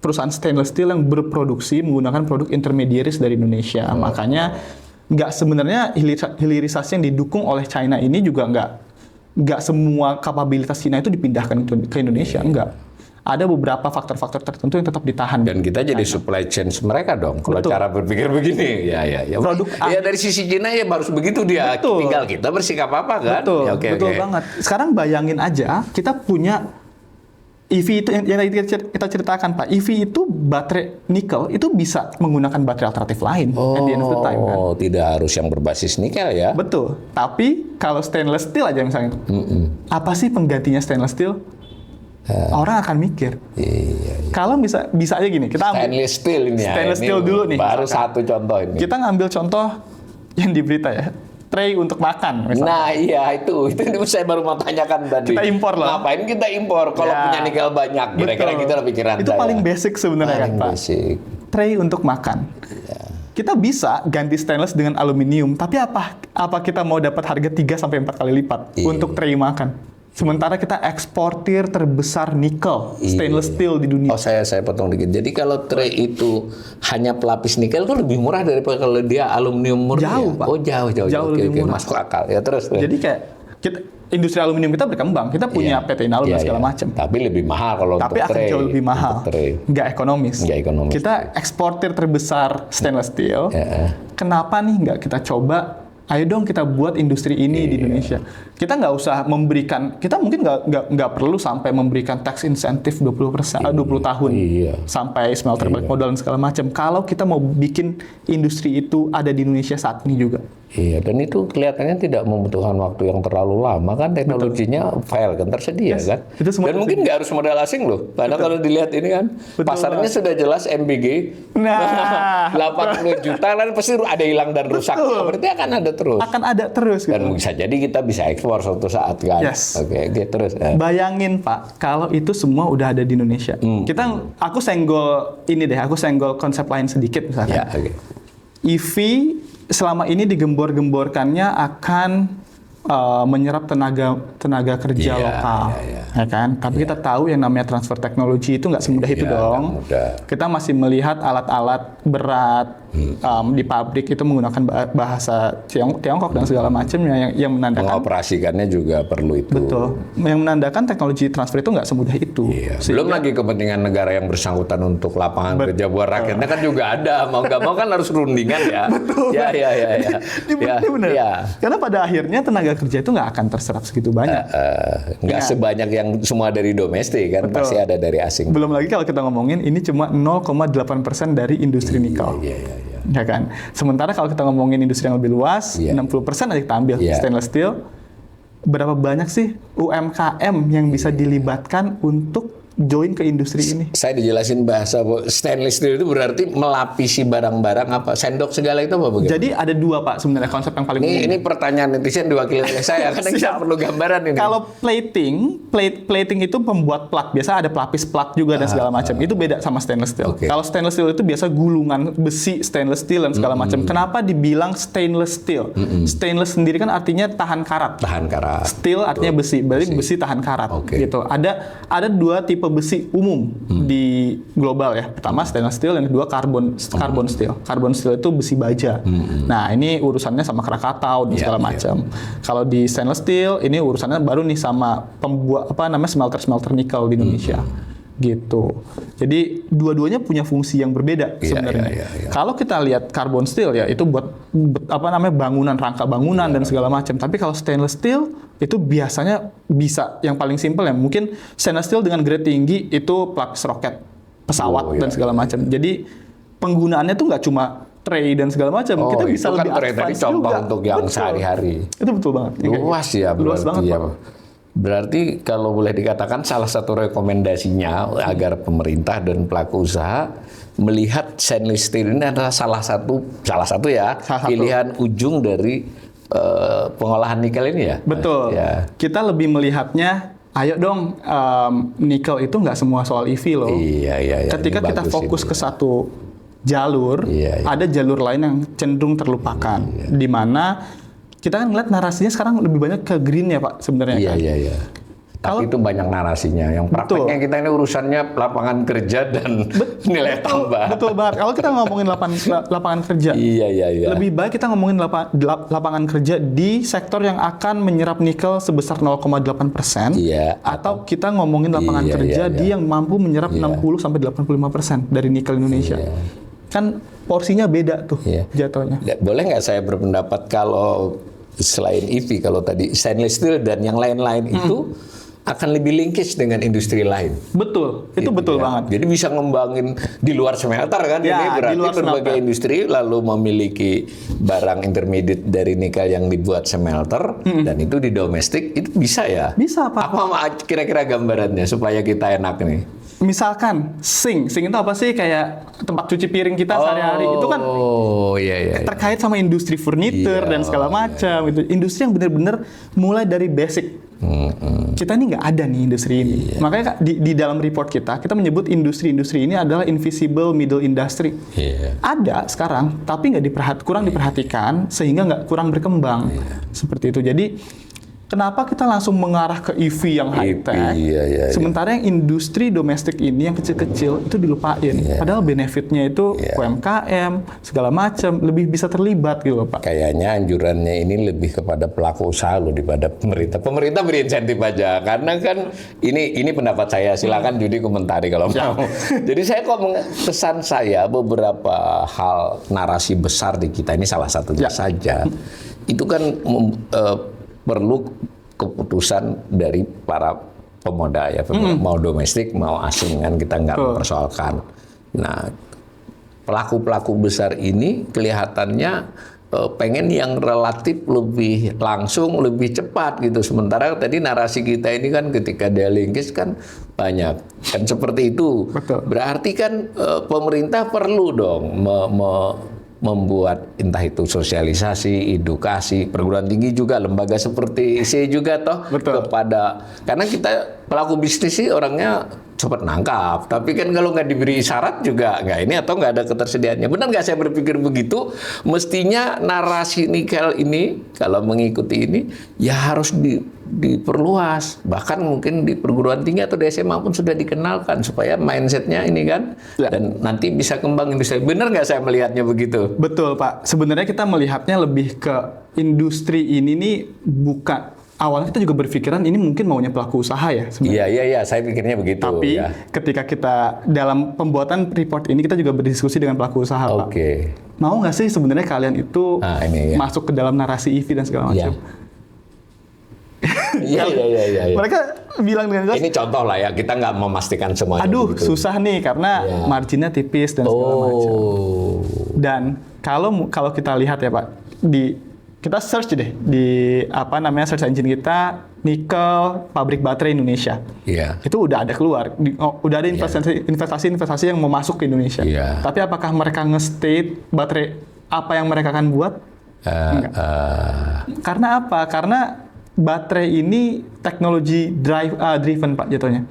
perusahaan stainless steel yang berproduksi menggunakan produk intermediaries dari Indonesia. Makanya sebenarnya hilirisasi yang didukung oleh China ini juga nggak semua kapabilitas China itu dipindahkan ke Indonesia, enggak. Ada beberapa faktor-faktor tertentu yang tetap ditahan. Dan kita jadi supply chain mereka dong. Kalau cara berpikir begini, ya. Ya dari sisi Cina ya harus begitu dia. Betul. Tinggal kita bersikap apa kan? Betul, ya, betul banget. Sekarang bayangin aja, kita punya EV itu yang tadi kita ceritakan Pak. EV itu baterai nikel itu bisa menggunakan baterai alternatif lain at the end of the time kan. Oh, tidak harus yang berbasis nikel ya? Betul. Tapi kalau stainless steel aja misalnya, apa sih penggantinya stainless steel? Orang akan mikir. Iya. Kalau bisa aja gini, kita ambil Stainless steel ini ya. stainless steel dulu nih. Baru misalkan. satu contoh ini. Kita ngambil contoh yang di berita ya. Tray untuk makan misalnya. Nah iya itu saya baru mau tanyakan tadi. Kita impor loh. Ngapain kita impor kalau punya nikel banyak? Kira-kira Betul. gitu lah pikiran Itu saya. paling basic sebenarnya kan Paling Pak. basic. Tray untuk makan. Kita bisa ganti stainless dengan aluminium, tapi apa kita mau dapat harga 3 sampai 4 kali lipat untuk tray makan? Sementara kita eksportir terbesar nikel, stainless steel di dunia. Oh saya potong dikit. Jadi kalau tray itu hanya pelapis nikel itu lebih murah daripada kalau dia aluminium murni. Jauh, ya? Pak. Oh jauh. Jauh lebih Oke, murah. masuk akal. Ya terus. Jadi kayak industri aluminium kita berkembang, kita punya PT Inalum dan segala macam. Tapi lebih mahal kalau Tapi untuk akan tray. jauh lebih mahal, Untuk tray. nggak ekonomis. Nggak ekonomis. Kita eksportir terbesar stainless steel. Kenapa nih nggak kita coba? Ayo dong kita buat industri ini di Indonesia. Kita nggak usah memberikan, kita mungkin nggak perlu sampai memberikan tax insentif 20 tahun sampai smelter balik modal dan segala macam. Kalau kita mau bikin industri itu ada di Indonesia saat ini juga. Iya, dan itu kelihatannya tidak membutuhkan waktu yang terlalu lama kan, teknologinya file kan tersedia kan. Itu semua dan mungkin nggak harus modal asing loh, karena kalau dilihat ini kan pasarnya sudah jelas MBG. Nah, 80 juta kan pasti ada hilang dan rusak. Berarti akan ada terus. Akan ada terus. Dan bisa jadi kita bisa ekspor suatu saat kan. Yes. Oke, terus. Bayangin Pak, kalau itu semua udah ada di Indonesia. Aku senggol konsep lain sedikit misalkan. Ya, oke. EV selama ini digembor-gemborkannya akan menyerap tenaga kerja lokal, ya kan? Tapi kita tahu yang namanya transfer teknologi itu nggak semudah itu dong. Kita masih melihat alat-alat berat di pabrik itu menggunakan bahasa Tiongkok dan segala macam yang menandakan mengoperasikannya juga perlu itu. Betul, yang menandakan teknologi transfer itu nggak semudah itu. Belum lagi kepentingan negara yang bersangkutan untuk lapangan kerja buat rakyatnya kan juga ada. Mau nggak mau kan harus rundingan ya. Betul. Ya. Ini benar. Karena pada akhirnya tenaga kerja itu nggak akan terserap segitu banyak. Nggak sebanyak yang semua dari domestik kan, pasti ada dari asing. Belum lagi kalau kita ngomongin ini cuma 0,8% dari industri nikel. Ya kan. Sementara kalau kita ngomongin industri yang lebih luas, 60% aja kita ambil stainless steel. Berapa banyak sih UMKM yang bisa dilibatkan untuk join ke industri ini? Saya dijelasin bahasa stainless steel itu berarti melapisi barang-barang apa, sendok segala itu apa bagaimana? Jadi ada dua Pak sebenarnya konsep yang paling umum. Ini pertanyaan netizen diwakili oleh saya karena kita perlu gambaran ini. Kalau plating itu pembuat plat, biasa ada pelapis plat juga dan segala macam. Itu beda sama stainless steel. Kalau stainless steel itu biasa gulungan besi stainless steel dan segala macam. Kenapa dibilang stainless steel? Stainless sendiri kan artinya tahan karat. Tahan karat. Steel artinya besi, berarti besi tahan karat. Gitu. Ada dua tipe besi umum di global ya. Pertama stainless steel, yang kedua carbon steel. Carbon steel itu besi baja. Nah, ini urusannya sama Krakatau dan segala macam. Kalau di stainless steel ini urusannya baru nih sama pembuat smelter nikel di Indonesia. Gitu. Jadi dua-duanya punya fungsi yang berbeda sebenarnya. Kalau kita lihat carbon steel ya itu buat bangunan, rangka bangunan dan segala macam. Tapi kalau stainless steel itu biasanya bisa yang paling simpel ya mungkin stainless steel dengan grade tinggi itu pelapis roket pesawat dan segala macam. Jadi penggunaannya tuh nggak cuma tray dan segala macam. Kita bisa itu lebih kan advance contoh juga. untuk yang sehari-hari. Itu betul banget. Luas ya, luas banget. Ya. Berarti kalau boleh dikatakan salah satu rekomendasinya agar pemerintah dan pelaku usaha melihat stainless steel ini adalah salah satu pilihan ujung dari pengolahan nikel ini ya. Betul. Ya. Kita lebih melihatnya, ayo dong nikel itu nggak semua soal EV loh. Iya. Ketika kita fokus ke satu jalur, ada jalur lain yang cenderung terlupakan, di mana kita kan ngeliat narasinya sekarang lebih banyak ke green ya Pak sebenarnya. Iya, kan? iya, iya. Tapi itu banyak narasinya. Yang prakteknya kita ini urusannya lapangan kerja dan nilai tambah. Betul banget. Kalau kita ngomongin lapangan kerja, Iya, iya, iya. lebih baik kita ngomongin lapangan kerja di sektor yang akan menyerap nikel sebesar 0,8%, Iya. atau kita ngomongin lapangan Iya, kerja iya, di yang mampu menyerap 60-85% dari nikel Indonesia. Kan porsinya beda tuh jatuhnya. Boleh nggak saya berpendapat kalau selain EV, kalau tadi stainless steel dan yang lain-lain itu akan lebih linkage dengan industri lain. Betul, itu Gitu betul ya. banget. Jadi bisa ngembangin di luar smelter kan, Ya, ini di berarti luar berbagai smelter. industri lalu memiliki barang intermediate dari nikel yang dibuat smelter dan itu di domestik, itu bisa ya? Bisa Pak. Apa kira-kira gambarannya supaya kita enak nih? Misalkan sink itu apa sih, kayak tempat cuci piring kita sehari-hari, itu kan Oh, iya, iya. terkait sama industri furniture Iya, dan segala macam. Itu industri yang benar-benar mulai dari basic. Kita ini nggak ada nih industri ini. Makanya di dalam report kita menyebut industri-industri ini adalah invisible middle industry. Iya. Ada sekarang, tapi kurang diperhatikan sehingga nggak kurang berkembang. Seperti itu. Jadi kenapa kita langsung mengarah ke EV yang high tech? Iya. Sementara yang industri domestik ini yang kecil-kecil itu dilupain. Padahal benefitnya itu UMKM segala macam lebih bisa terlibat gitu Pak. Kayaknya anjurannya ini lebih kepada pelaku usaha loh daripada pemerintah. Pemerintah beri insentif aja, karena kan ini pendapat saya. Silakan Judi komentari kalau mau. Jadi saya kesan saya beberapa hal narasi besar di kita ini salah satunya saja. Itu kan perlu keputusan dari para pemuda ya, mau domestik mau asing kan kita nggak mempersoalkan. Nah, pelaku-pelaku besar ini kelihatannya pengen yang relatif lebih langsung, lebih cepat gitu. Sementara tadi narasi kita ini kan ketika dia linkage kan banyak kan seperti itu. Betul. Berarti kan pemerintah perlu dong membuat entah itu sosialisasi, edukasi, perguruan tinggi juga, lembaga seperti IC juga toh. Betul. Karena kita pelaku bisnis sih orangnya cepat nangkap, tapi kan kalau nggak diberi syarat juga nggak ini atau nggak ada ketersediaannya. Benar nggak saya berpikir begitu? Mestinya narasi nikel ini kalau mengikuti ini ya harus diperluas, bahkan mungkin di perguruan tinggi atau di SMA pun sudah dikenalkan supaya mindsetnya ini kan dan nanti bisa kembang industri. Benar nggak saya melihatnya begitu? Betul Pak. Sebenarnya kita melihatnya lebih ke industri ini nih bukan. Awalnya kita juga berpikiran ini mungkin maunya pelaku usaha ya sebenarnya. Iya, saya pikirnya begitu. Tapi ketika kita dalam pembuatan report ini kita juga berdiskusi dengan pelaku usaha Pak. Mau nggak sih sebenarnya kalian itu masuk ke dalam narasi EV dan segala macam? Iya. Mereka bilang dengan jelas. Ini contoh lah ya, kita nggak memastikan semuanya. Aduh, susah nih karena marginnya tipis dan segala macam. Dan kalau kita lihat ya Pak, kita search deh di search engine kita nikel pabrik baterai Indonesia. Itu udah ada keluar, udah ada investasi yang mau masuk ke Indonesia. Tapi apakah mereka nge-state baterai apa yang mereka akan buat? Enggak. Karena apa? Karena baterai ini teknologi driven Pak jatuhnya.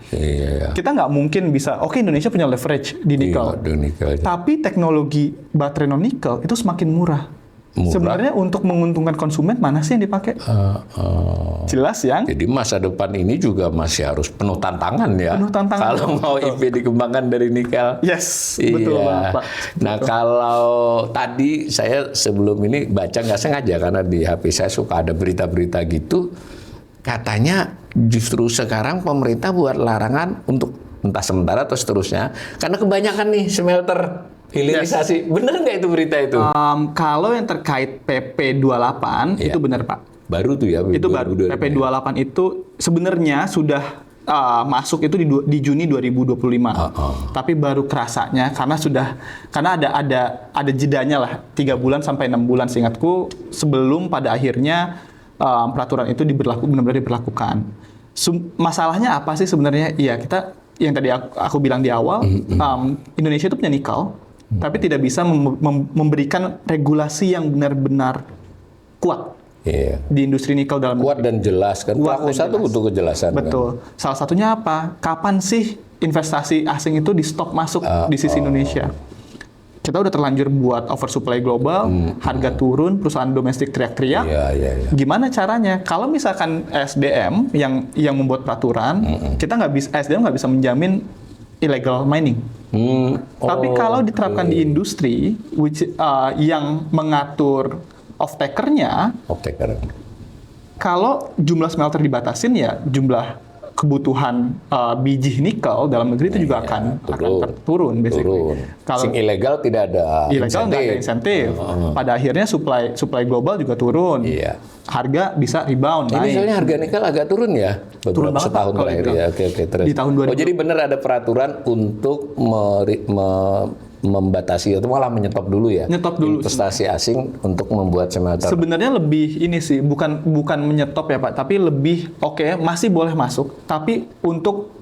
Kita nggak mungkin bisa, Indonesia punya leverage di nikel. Tapi teknologi baterai non nikel itu semakin murah. Sebenarnya untuk menguntungkan konsumen mana sih yang dipakai? Jelas yang. Jadi masa depan ini juga masih harus penuh tantangan ya. Penuh tantangan. Kalau mau EV dikembangkan dari nikel. Yes, betul banget Pak. Nah kalau tadi saya sebelum ini baca nggak sengaja karena di HP saya suka ada berita-berita gitu. Katanya justru sekarang pemerintah buat larangan untuk entah sementara atau seterusnya. Karena kebanyakan nih smelter. Hilirisasi, bener nggak itu berita itu? Kalau yang terkait PP 28 itu benar Pak. Baru tuh ya? Itu baru. PP 28 itu sebenarnya sudah masuk itu di Juni 2025. Tapi baru kerasanya karena ada jedanya lah 3 bulan sampai 6 bulan seingatku sebelum pada akhirnya peraturan itu benar-benar diberlakukan. Masalahnya apa sih sebenarnya? Iya kita yang tadi aku bilang di awal, Indonesia itu punya nikel. Tapi tidak bisa memberikan regulasi yang benar-benar kuat di industri nikel dalam kuat dan jelas kan. Pelaku usaha itu butuh kejelasan. Betul. Kan? Salah satunya apa? Kapan sih investasi asing itu di stop masuk di sisi Indonesia? kita udah terlanjur buat oversupply global, harga turun, perusahaan domestik teriak-teriak. Iya. Gimana caranya? Kalau misalkan SDM yang membuat peraturan, kita nggak bisa, SDM nggak bisa menjamin illegal mining. Tapi kalau diterapkan di industri, yang mengatur off-taker-nya, kalau jumlah smelter dibatasin ya jumlah kebutuhan biji nikel dalam negeri itu juga akan turun basically. Kalau ilegal tidak ada insentif. Pada akhirnya supply global juga turun. Iya. Harga bisa rebound. Ini misalnya harga nikel agak turun ya beberapa setahun terakhir ya. Oke, terus. Di tahun 2000. Jadi benar ada peraturan untuk membatasi atau malah menyetop dulu ya. Nyetop dulu. Investasi asing untuk membuat smelter. Sebenarnya lebih ini sih, bukan menyetop ya Pak, tapi lebih masih boleh masuk, tapi untuk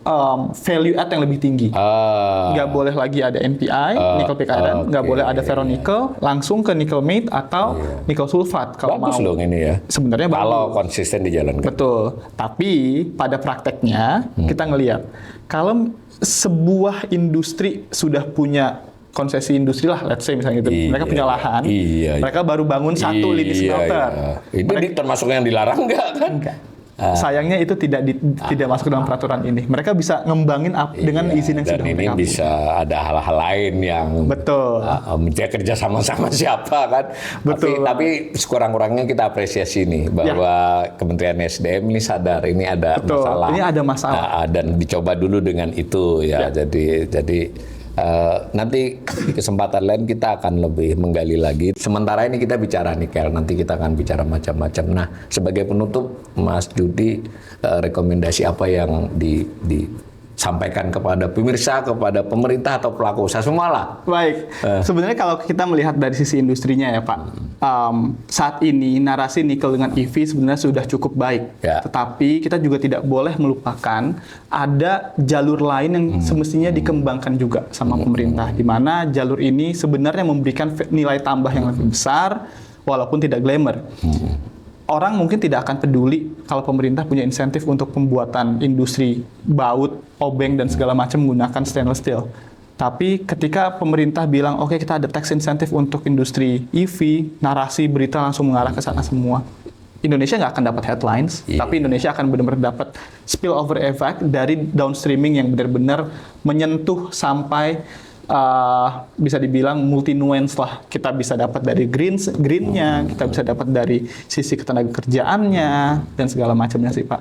value add yang lebih tinggi. Nggak boleh lagi ada NPI, nickel pig iron, nggak boleh ada ferronickel, langsung ke nickel matte atau nickel sulfat kalau bagus mau. Dong ini ya. Sebenarnya kalau bagus. konsisten dijalankan. Betul. Tapi pada prakteknya kita ngelihat kalau sebuah industri sudah punya konsesi industri lah, let's say misalnya gitu. Mereka punya lahan, mereka baru bangun satu lini smelter. Ini termasuk yang dilarang nggak kan? Enggak. Sayangnya itu tidak masuk dalam peraturan ini. Mereka bisa ngembangin dengan izin yang sudah ini mereka bisa ada hal-hal lain yang dia kerja sama siapa kan. Betul. Tapi sekurang-kurangnya kita apresiasi nih bahwa Kementerian SDM ini sadar ini ada masalah. Ini ada masalah. Dan dicoba dulu dengan itu ya. Jadi nanti di kesempatan lain kita akan lebih menggali lagi. Sementara ini kita bicara nikel, nanti kita akan bicara macam-macam. Nah, sebagai penutup, Mas Judi, rekomendasi apa yang disampaikan kepada pemirsa, kepada pemerintah atau pelaku usaha semua lah? Baik, sebenarnya kalau kita melihat dari sisi industrinya ya Pak, saat ini narasi nikel dengan EV sebenarnya sudah cukup baik. Tetapi kita juga tidak boleh melupakan ada jalur lain yang semestinya dikembangkan juga sama pemerintah, di mana jalur ini sebenarnya memberikan nilai tambah yang lebih besar walaupun tidak glamour. Orang mungkin tidak akan peduli kalau pemerintah punya insentif untuk pembuatan industri baut, obeng, dan segala macam menggunakan stainless steel. Tapi ketika pemerintah bilang, oke, kita ada tax insentif untuk industri EV, narasi berita langsung mengarah ke sana semua. Indonesia nggak akan dapat headlines, tapi Indonesia akan benar-benar dapat spillover effect dari downstreaming yang benar-benar menyentuh sampai bisa dibilang multi nuance lah. Kita bisa dapat dari greennya, kita bisa dapat dari sisi ketenaga kerjaannya dan segala macamnya sih Pak.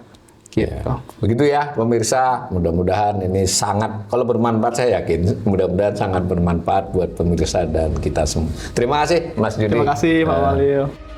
Gitu. Begitu ya pemirsa, mudah-mudahan ini sangat, kalau bermanfaat saya yakin, mudah-mudahan sangat bermanfaat buat pemirsa dan kita semua. Terima kasih Mas Judi. Terima kasih Pak Walil.